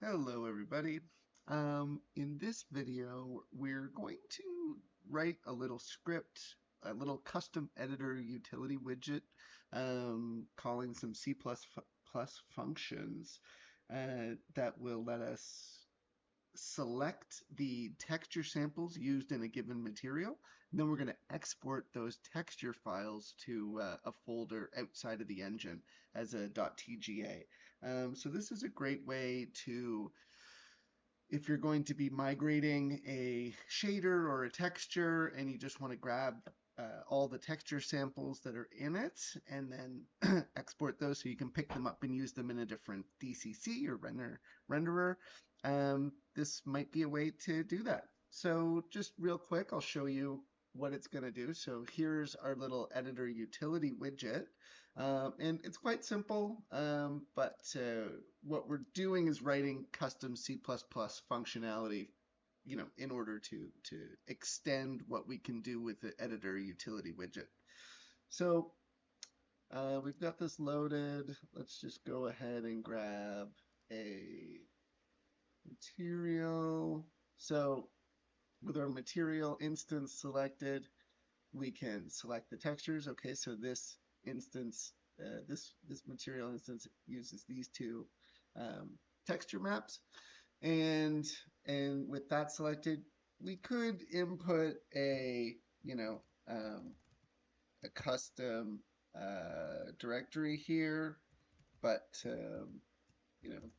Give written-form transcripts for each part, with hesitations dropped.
Hello everybody. In this video, we're going to write a little script, a little custom editor utility widget, calling some C++ functions that will let us select the texture samples used in a given material. And then we're going to export those texture files to a folder outside of the engine as a .tga. So this is a great way to, if you're going to be migrating a shader or a texture and you just want to grab all the texture samples that are in it and then export those so you can pick them up and use them in a different DCC or renderer, this might be a way to do that. So just real quick, I'll show you what it's going to do. So here's our little editor utility widget. And it's quite simple, but what we're doing is writing custom C++ functionality, in order to extend what we can do with the editor utility widget. So we've got this loaded. Let's just go ahead and grab a material. So with our material instance selected, we can select the textures. Okay, so this instance, this material instance uses these two texture maps, and with that selected, we could input a a custom directory here, but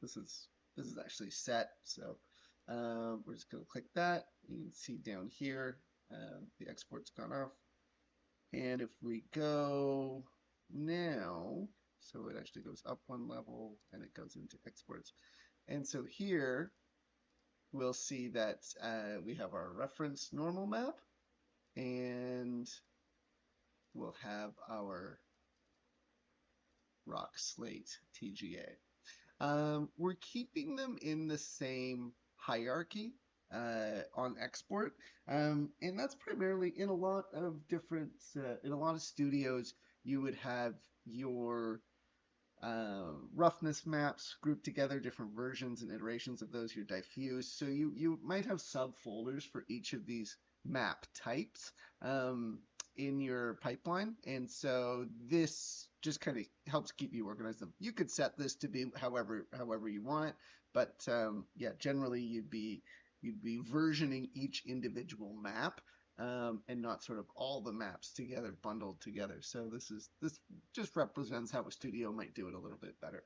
this is actually set, so we're just going to click that. You can see down here the export's gone off. And if we go now, so it actually goes up one level and it goes into exports. And so here we'll see that we have our reference normal map and we'll have our rock slate TGA. We're keeping them in the same hierarchy on export, and that's primarily in a lot of different, in a lot of studios, you would have your roughness maps grouped together, different versions and iterations of those, your diffuse. So you might have subfolders for each of these map types in your pipeline, and so this just kind of helps keep you organized. You could set this to be however you want, but yeah, generally you'd be versioning each individual map, and not sort of all the maps together, bundled together. So this just represents how a studio might do it a little bit better.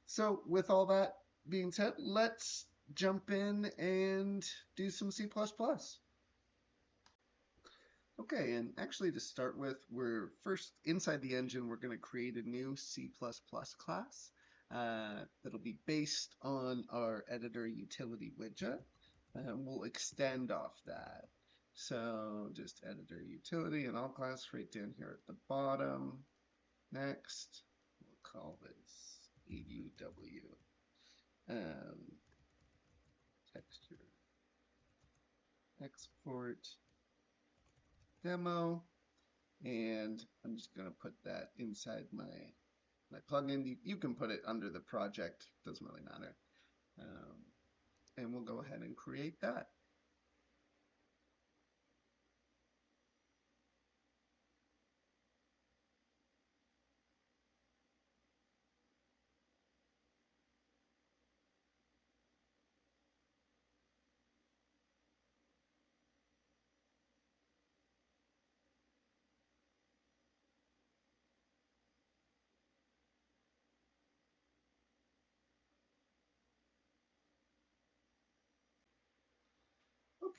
So with all that being said, let's jump in and do some C++. Okay, and actually to start with, we're first inside the engine, we're going to create a new C++ class that'll be based on our editor utility widget. And we'll extend off that. So just editor utility and all class right down here at the bottom. Next, we'll call this EUW texture export demo, and I'm just going to put that inside my plugin. You can put it under the project, doesn't really matter. And we'll go ahead and create that.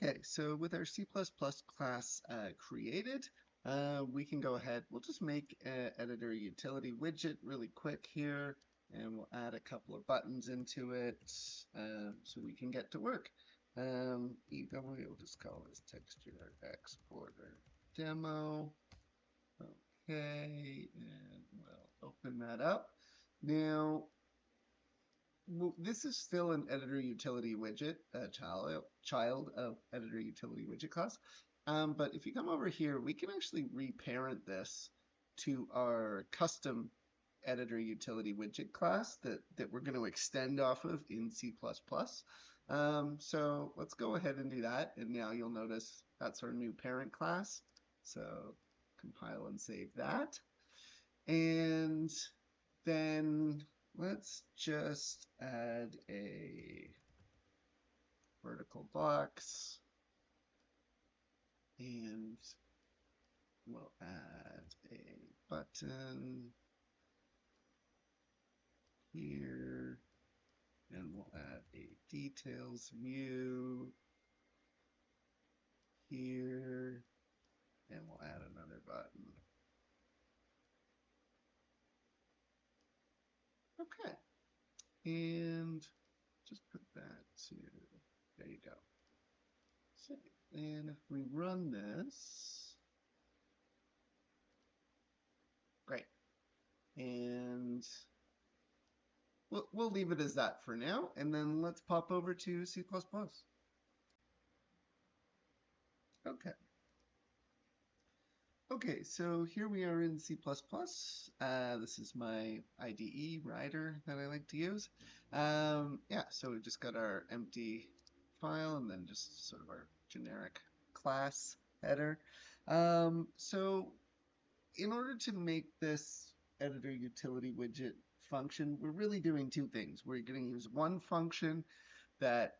Okay, so with our C++ class created, we can go ahead. We'll just make an editor utility widget really quick here, and we'll add a couple of buttons into it so we can get to work. EW, we'll just call this texture exporter demo. Okay, and we'll open that up. Now, this is still an editor utility widget, child of editor utility widget class. But if you come over here, we can actually reparent this to our custom Editor Utility Widget class that we're going to extend off of in C++. So let's go ahead and do that. And now you'll notice that's our new parent class. So compile and save that. And then let's just add a vertical box, and we'll add a button here, and we'll add a details view here, and we'll add another button. Okay, and just put that to, there you go. So, and if we run this, great. And we'll leave it as that for now, and then let's pop over to C++. Okay. Okay, so here we are in C++. This is my IDE writer that I like to use. Yeah, so we've just got our empty file and then just sort of our generic class header. So in order to make this editor utility widget function, we're really doing two things. We're going to use one function that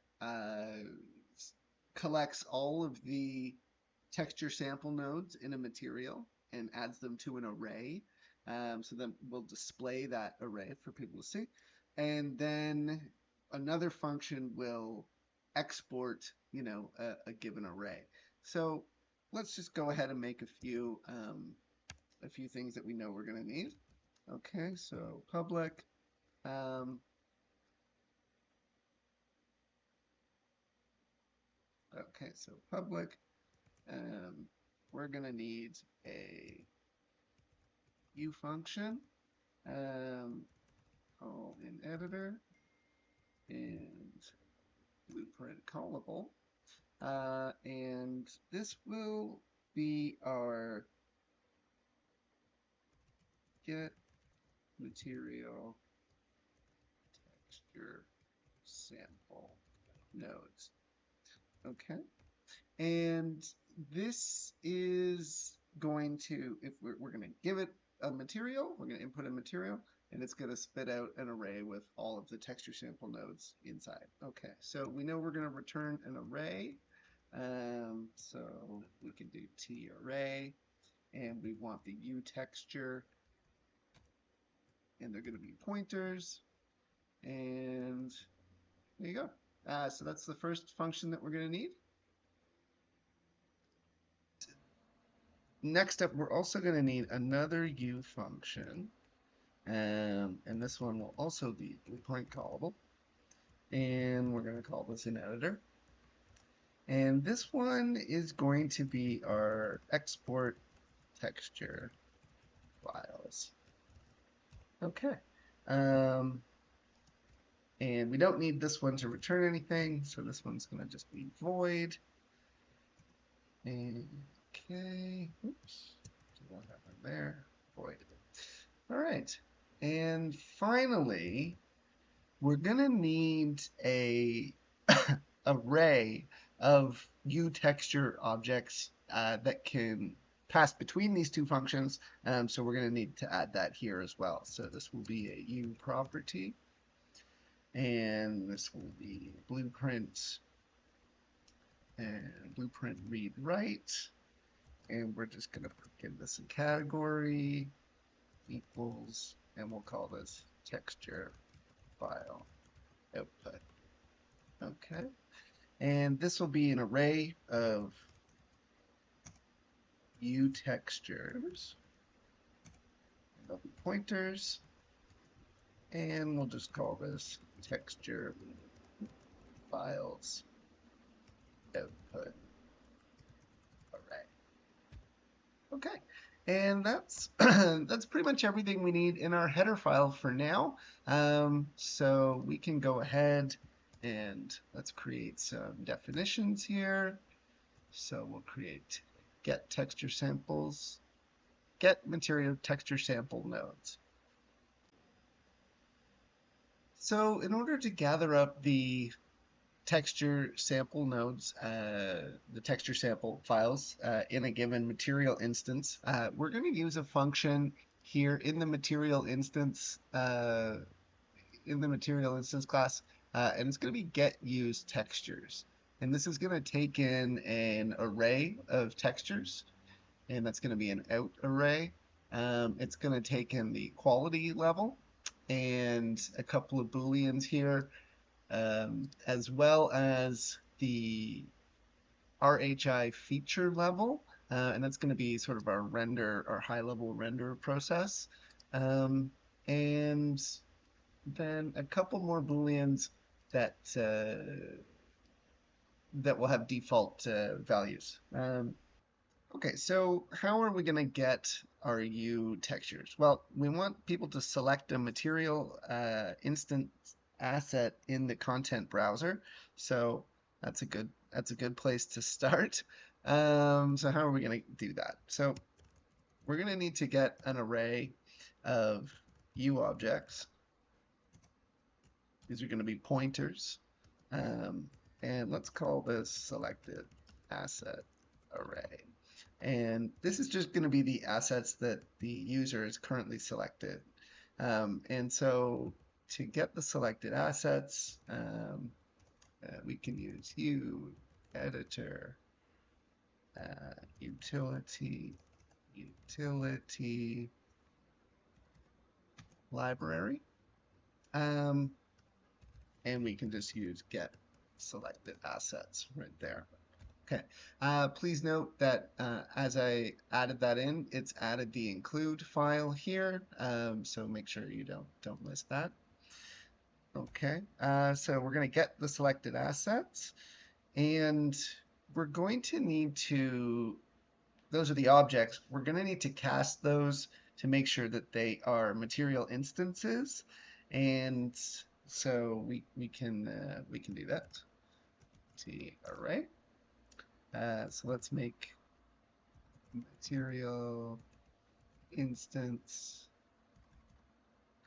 collects all of the texture sample nodes in a material and adds them to an array. So then we'll display that array for people to see. And then another function will export, a given array. So let's just go ahead and make a few things that we know we're going to need. Okay, so public. Okay, so public. We're going to need a U function called in editor and blueprint callable. And this will be our get material texture sample nodes. Okay. And this is going to, if we're going to give it a material, we're going to input a material, and it's going to spit out an array with all of the texture sample nodes inside. Okay, so we know we're going to return an array. So we can do T array, and we want the U texture, and they're going to be pointers. And there you go. So that's the first function that we're going to need. Next up, we're also going to need another U function, and this one will also be blueprint callable, and we're going to call this an editor. And this one is going to be our export texture files. Okay. And we don't need this one to return anything, so this one's going to just be void. And okay, oops, what happened there? Void. All right, and finally, we're gonna need a array of U texture objects that can pass between these two functions. So we're gonna need to add that here as well. So this will be a U property, and this will be blueprint and blueprint read write. And we're just going to give this a category equals, and we'll call this texture file output. Okay. And this will be an array of U textures. They'll be pointers. And we'll just call this texture files output. Okay, and that's that's pretty much everything we need in our header file for now. So we can go ahead and let's create some definitions here. So we'll create get texture samples, get material texture sample nodes. So in order to gather up the texture sample nodes, the texture sample files in a given material instance, we're going to use a function here in the material instance class, and it's going to be get use textures. And this is going to take in an array of textures, and that's going to be an out array. It's going to take in the quality level and a couple of booleans here, as well as the RHI feature level, and that's going to be sort of our render, our high-level render process, and then a couple more booleans that that will have default values. Okay, so how are we going to get our U textures? Well, we want people to select a material instance asset in the content browser. So that's a good place to start. So how are we going to do that? So we're going to need to get an array of U objects. These are going to be pointers. And let's call this selected asset array. And this is just going to be the assets that the user is currently selected. And so to get the selected assets, we can use Editor Utility Library. And we can just use get selected assets right there. Okay, please note that as I added that in, it's added the include file here, so make sure you don't miss that. Okay, so we're going to get the selected assets, and we're going to need to, those are the objects, we're going to need to cast those to make sure that they are material instances, and so we can do that. Array. So let's make material instance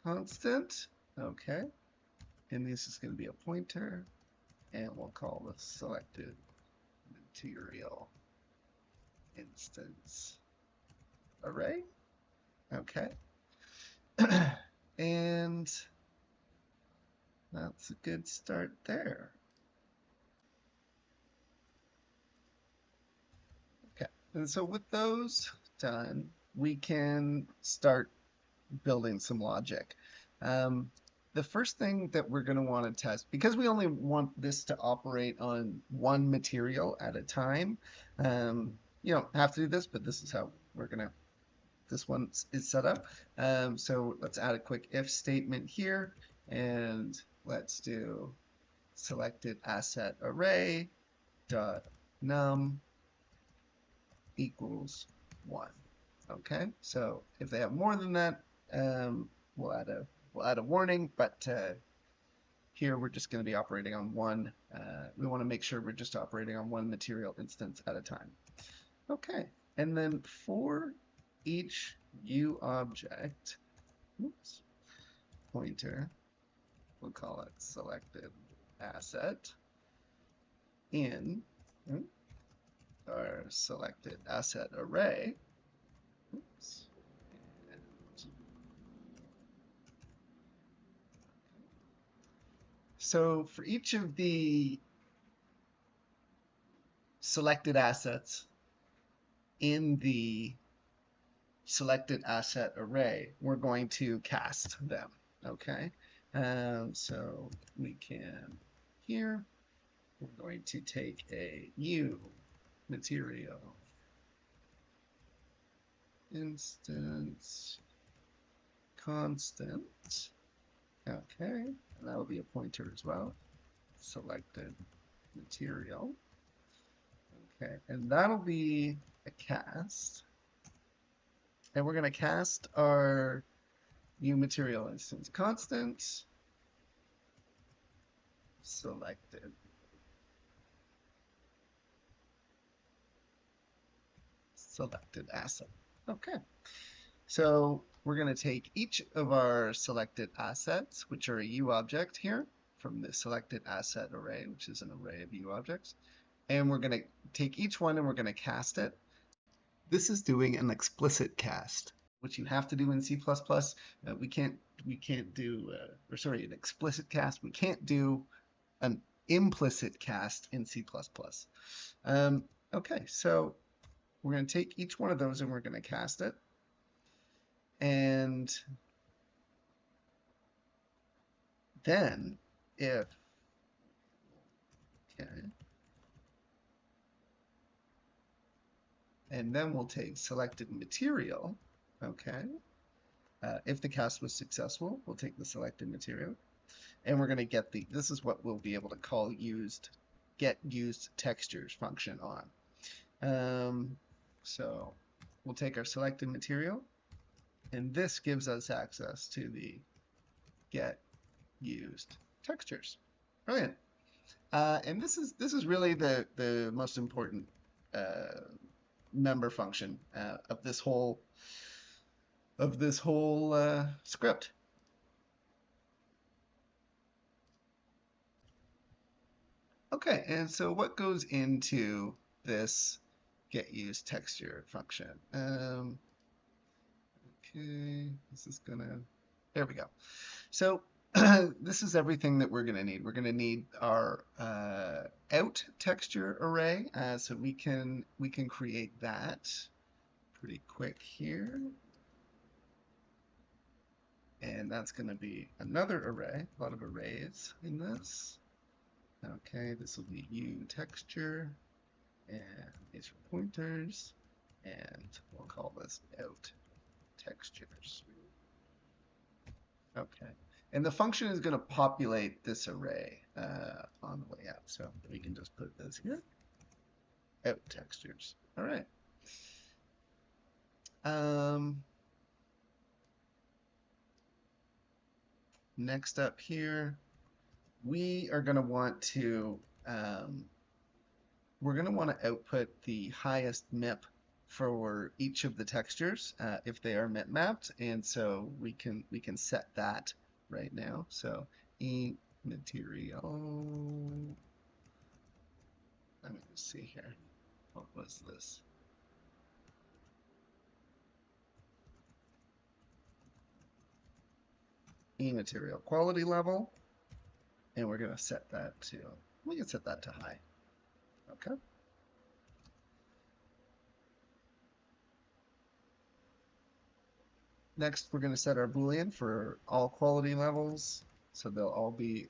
constant. Okay. And this is going to be a pointer. And we'll call the selected material instance array. Okay. And that's a good start there. And so with those done, we can start building some logic. The first thing that we're going to want to test, because we only want this to operate on one material at a time, you don't have to do this, but this is how we're going to, this one is set up. So let's add a quick if statement here, and let's do selected asset array dot num equals 1. Okay, so if they have more than that, we'll add a warning, but here we're just going to be operating on one. We want to make sure we're just operating on one material instance at a time. Okay, and then for each U object, oops, pointer, we'll call it selected asset in our selected asset array. Oops. So for each of the selected assets in the selected asset array, we're going to cast them. Okay, so we can here, we're going to take a U material instance constant. Okay, and that'll be a pointer as well. Selected material. Okay, and that'll be a cast. And we're going to cast our new material instance constant selected. Selected asset. Okay. So we're going to take each of our selected assets, which are a U object here, from the selected asset array, which is an array of U objects, and we're going to take each one and we're going to cast it. This is doing an explicit cast, which you have to do in C++. We can't do, or sorry, an explicit cast. We can't do an implicit cast in C++. Okay, so we're going to take each one of those and we're going to cast it. And then if, okay, and then we'll take selected material, okay. If the cast was successful, we'll take the selected material, and we're going to get this is what we'll be able to call get used textures function on. So we'll take our selected material, and this gives us access to the get used textures. Brilliant. And this is really the most important member function of this whole script. Okay, and so what goes into this get used texture function? Okay, this is gonna, there we go. So this is everything that we're gonna need. We're gonna need our out texture array, so we can create that pretty quick here. And that's going to be another array, a lot of arrays in this. Okay, this will be U texture, and these are pointers, and we'll call this out textures. Okay, and the function is going to populate this array on the way out, so we can just put this here, out textures. All right. Next up here, we are going to want to output the highest MIP for each of the textures if they are MIP mapped, and so we can set that right now. So e material. Let me just see here. What was this? E material quality level, and we're going to set that to, we can set that to high. Okay. Next, we're going to set our Boolean for all quality levels, so they'll all be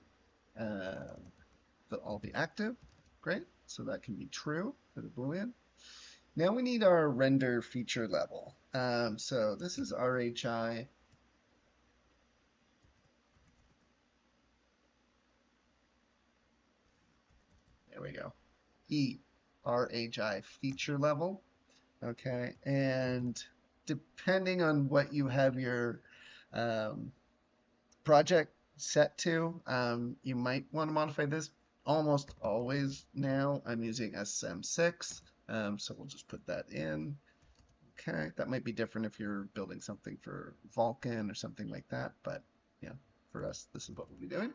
active. Great. So that can be true for the Boolean. Now we need our render feature level. So this is RHI. There we go. RHI feature level. Okay, and depending on what you have your project set to, you might want to modify this. Almost always now I'm using SM6, so we'll just put that in. Okay, that might be different if you're building something for Vulkan or something like that, but yeah, for us, this is what we'll be doing.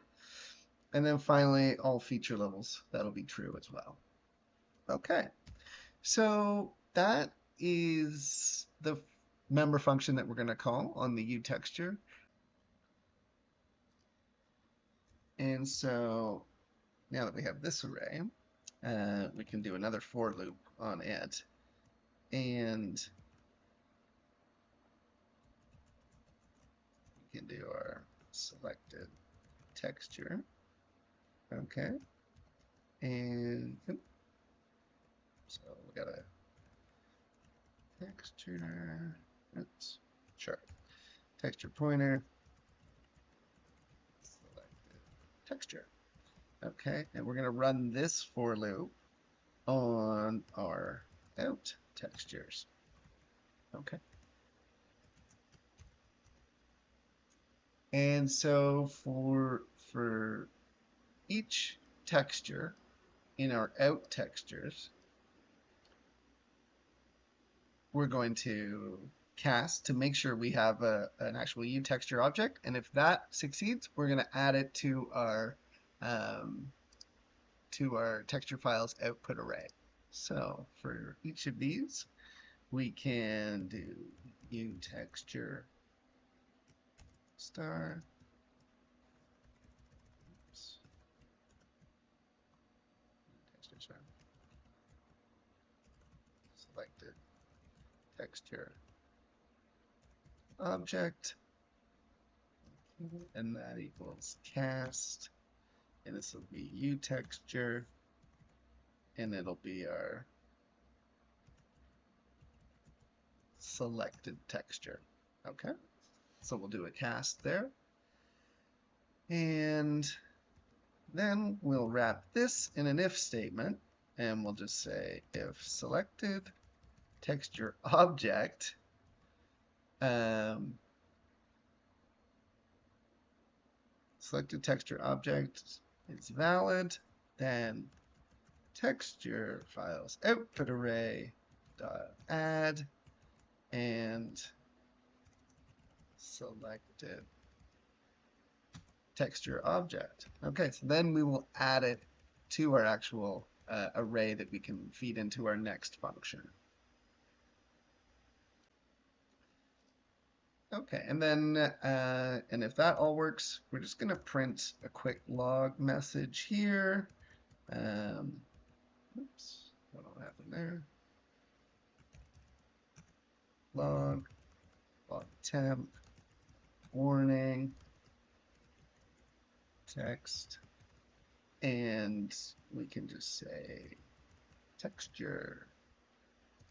And then finally, all feature levels, that'll be true as well. Okay, so that is the member function that we're going to call on the U texture. And so now that we have this array, we can do another for loop on it. And we can do our selected texture. Okay. And so we got a texture. Oops. Sure. Texture pointer. Selected texture. Okay, and we're going to run this for loop on our out textures. Okay. And so for each texture in our out textures, we're going to cast to make sure we have an actual uTexture object. And if that succeeds, we're going to add it um, to our texture files output array. So for each of these, we can do uTexture star. Oops. Texture star. Selected texture object, and that equals cast, and this will be uTexture, and it'll be our selected texture. Okay, so we'll do a cast there, and then we'll wrap this in an if statement, and we'll just say if selected texture object selected texture object is valid, then texture files output array dot add and selected texture object. Okay, so then we will add it to our actual array that we can feed into our next function. Okay, and then, and if that all works, we're just going to print a quick log message here. Oops, what happened there? Log temp, warning, text, and we can just say texture,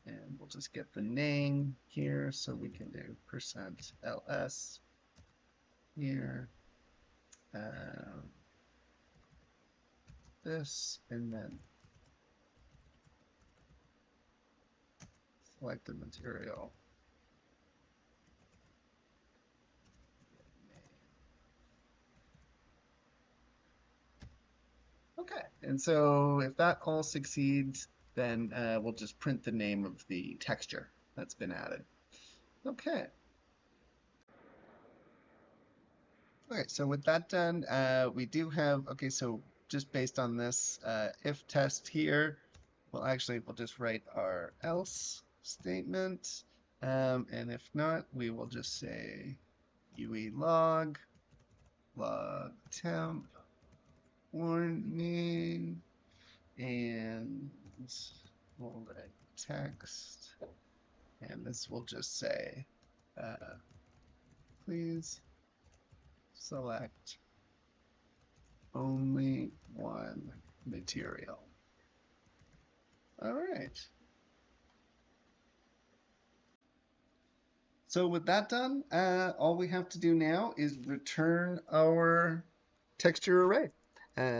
and we'll just get the name here, so we can do %ls here, this, and then select the material. Okay, and so if that all succeeds, then we'll just print the name of the texture that's been added. Okay. Okay, so with that done, we do have, okay, so just based on this if test here, we'll just write our else statement. And if not, we will just say UE log temp, warning, and we'll write text, and this will just say, please select only one material. All right. So with that done, all we have to do now is return our texture array.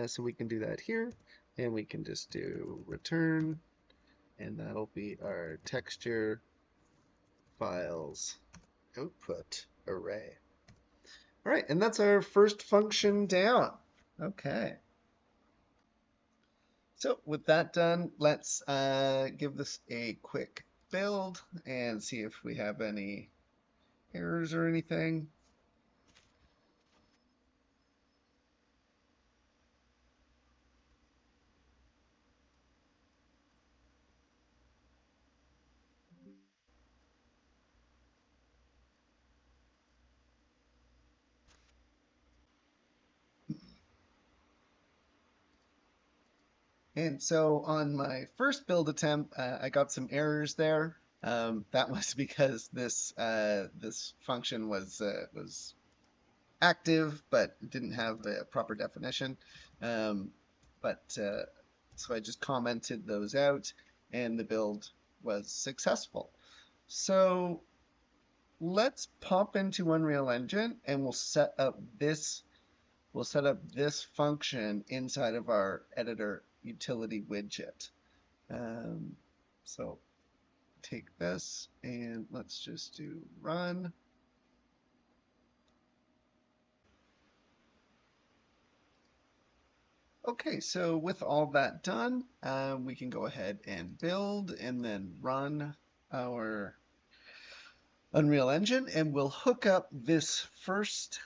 So we can do that here, and we can just do return, and that'll be our texture files output array. All right, and that's our first function down. Okay. So with that done, let's give this a quick build and see if we have any errors or anything. And so on my first build attempt, I got some errors there. That was because this function was active, but didn't have a proper definition. So I just commented those out, and the build was successful. So let's pop into Unreal Engine, and we'll set up this function inside of our Editor Utility Widget. So take this, and let's just do run. Okay, so with all that done, we can go ahead and build and then run our Unreal Engine, and we'll hook up this first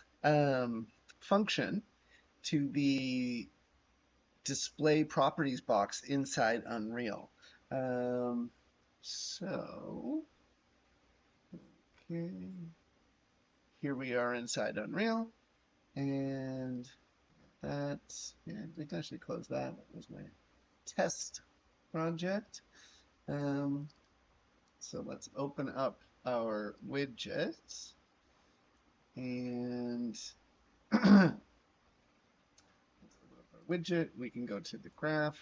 function to the display properties box inside Unreal. So, okay, here we are inside Unreal, and that's, yeah, I can actually close that. That was my test project. So let's open up our widgets, and our widget, we can go to the graph.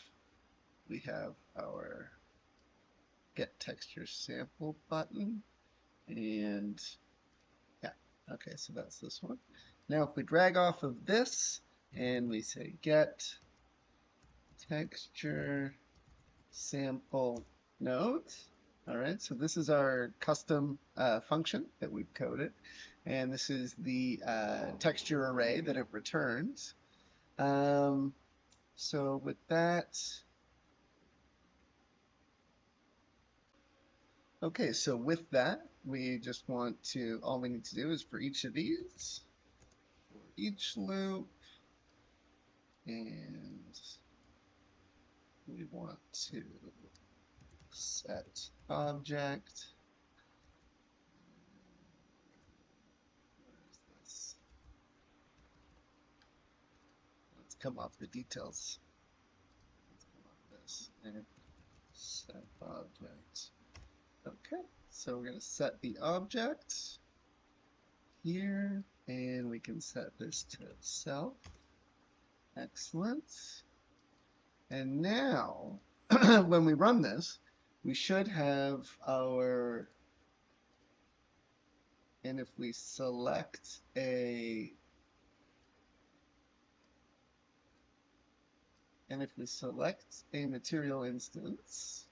We have our get texture sample button, and yeah, okay, so that's this one. Now if we drag off of this and we say get texture sample node, all right, so this is our custom function that we've coded, and this is the texture array that it returns. So with that, okay, so with that, we just want to, all we need to do is for each of these, for each loop, and we want to set object. Where is this? Let's come off the details. Let's come off this and set object. Okay, so we're going to set the object here, and we can set this to self. Excellent. And now, when we run this, we should have our, and if we select a, material instance,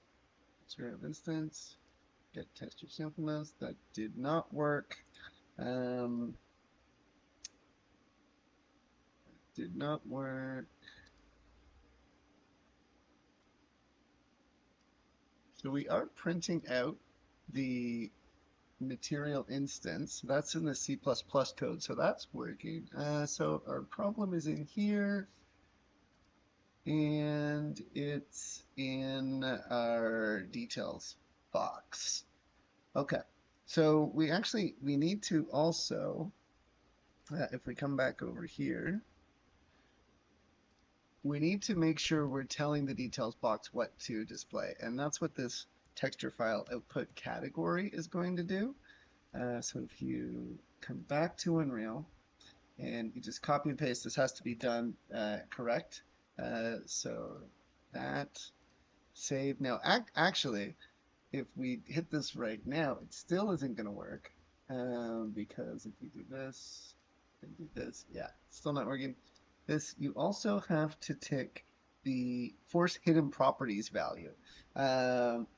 get texture sample mouse, that did not work. Did not work. So we are printing out the material instance. That's in the C++ code, so that's working. So our problem is in here, and it's in our details box. Okay, so we need to also, if we come back over here, we need to make sure we're telling the details box what to display, and that's what this texture file output category is going to do. So if you come back to Unreal and you just copy and paste, this has to be done correct. So that, save. Now actually, if we hit this right now, it still isn't going to work, because if you do this and do this, yeah, it's still not working. This, you also have to tick the force hidden properties value.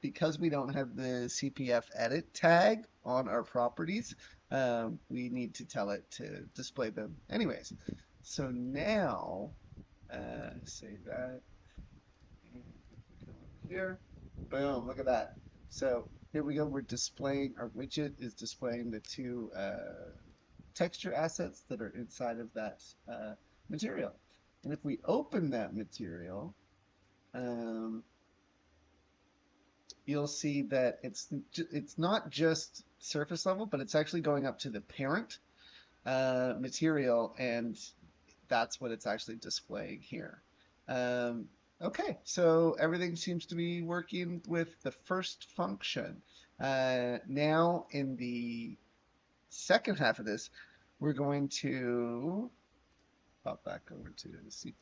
Because we don't have the CPF edit tag on our properties, we need to tell it to display them anyways. So now, save that. Here, boom, look at that. So here we go, we're displaying, our widget is displaying the two texture assets that are inside of that material. And if we open that material, you'll see that it's not just surface level, but it's actually going up to the parent material, and that's what it's actually displaying here. Okay, so everything seems to be working with the first function. Now in the second half of this, we're going to pop back over to C++.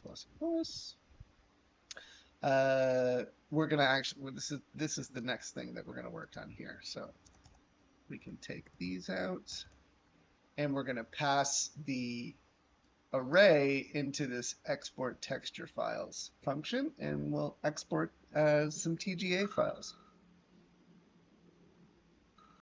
We're gonna actually, this is the next thing that we're gonna work on here. So we can take these out, and we're gonna pass the array into this export texture files function, and we'll export some TGA files.